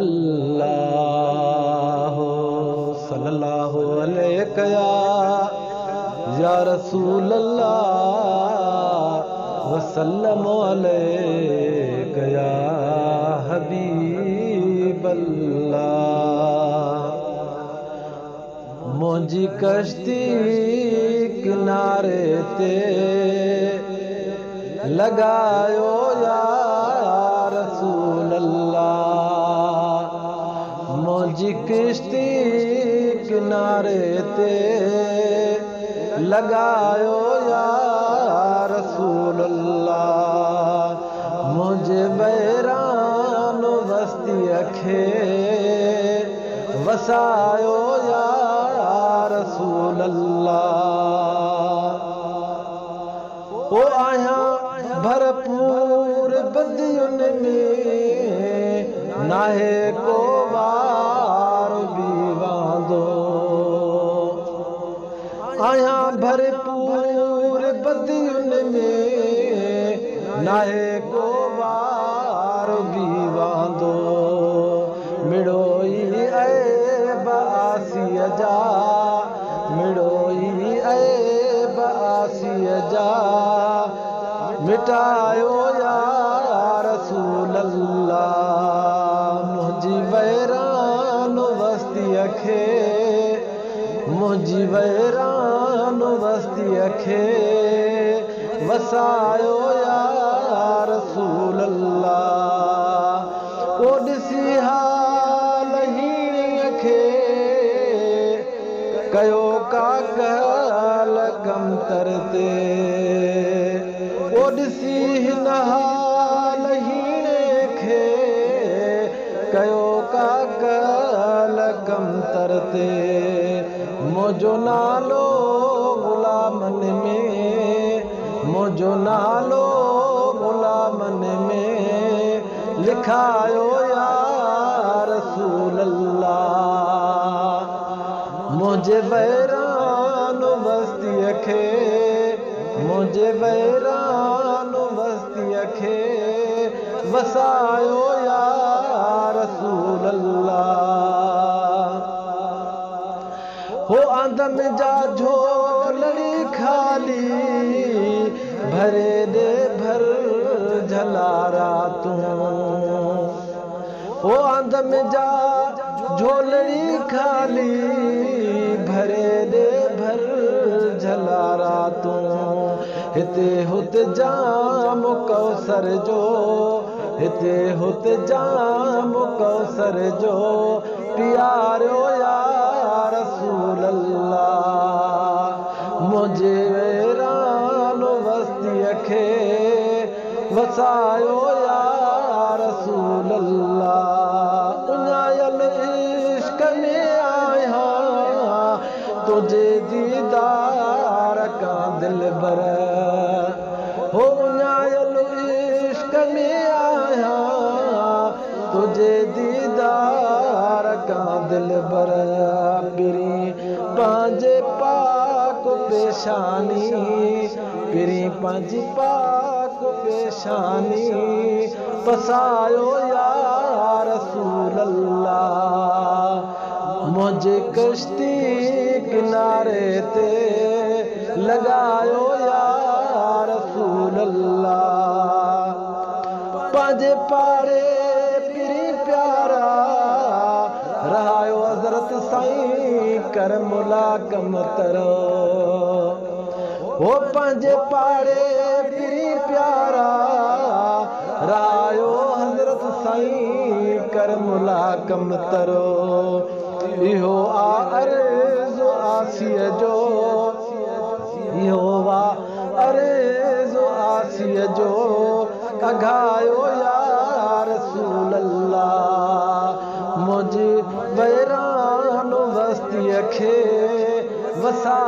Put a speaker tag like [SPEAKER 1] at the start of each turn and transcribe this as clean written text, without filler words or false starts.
[SPEAKER 1] अल्लाह सल्लल्लाहु अलैहि या रसूल अल्लाह वसल्लम अलैहि या हबीब अल्लाह। मुंहिंजी कश्ती किनारे ते लगायो या रसूल अल्लाह। मुंहिंजी कश्ती किनारे ते लगायो या रसूल अल्लाह। मुंहिंजे बैरान बस्तीअ खे वसायो या रसूल अल्लाह। ओ आहियां भरपूर बदियुनि में नाहे को वार बि वांदो। आहियां भरपूर बदियुनि में नाहे को वार बि वांदो। मिड़ोई ऐब आसीअ जा मिड़ोई ऐब आसीअ जा मिटायो या रसूल अल्लाह। मुंहिंजी वैरान बस्तीअ खे मुंहिंजी वैरान बस्तीअ खे वसायो या रसूल अल्लाह। ओ ॾिसी हाल हीअ खे कयो का कहल कमतर ते। ओ ॾिसी हिन हाल हीअ खे कयो का कहल कमतर ते। मुंहिंजो नालो ग़ुलामनि में मुंहिंजो नालो ग़ुलामनि में लिखायो या रसूल अल्लाह। मुंहिंजे बैरान बस्तीअ खे मुंहिंजे बैरान बस्तीअ खे वसायो या रसूल अल्लाह। हो आंदन जा झोलड़ी खाली भरे दे भर झलारा तूं। हो आंदन जा झोलड़ी खाली भरे दे भर झलारा तूं। हिते हुते जाम कौसर जो हिते हुते जाम कौसर जो प्यारो या रसूल अल्लाह। मुंहिंजे वैरान बस्तीअ खे वसायो या रसूल अल्लाह। उञायल इश्क में आहियां तुझे दीदार का दिलबर। हो उञायल इश्क में आहियां तुझे दीदार का दिलबर। पिरी पंहिंजे पाक पेशानी पिरी पंहिंजी पाक पेशानी पसायो या रसूल अल्लाह। मुंहिंजे कश्ती किनारे ते लगायो या रसूल अल्लाह। पंहिंजे पाड़े पिरी प्यारा रहायो हज़रत साईं कर मुलाकम तरो। हो पंहिंजे पाड़े पिरी प्यारा रहायो हज़रत साईं कर मुलाकम तरो। इहो अर्ज़ु आसीअ जो इहो अर्ज़ु आसीअ जो अघायो या रसूल अल्लाह। मुंहिंजी बैरान बस्तीअ खे वसा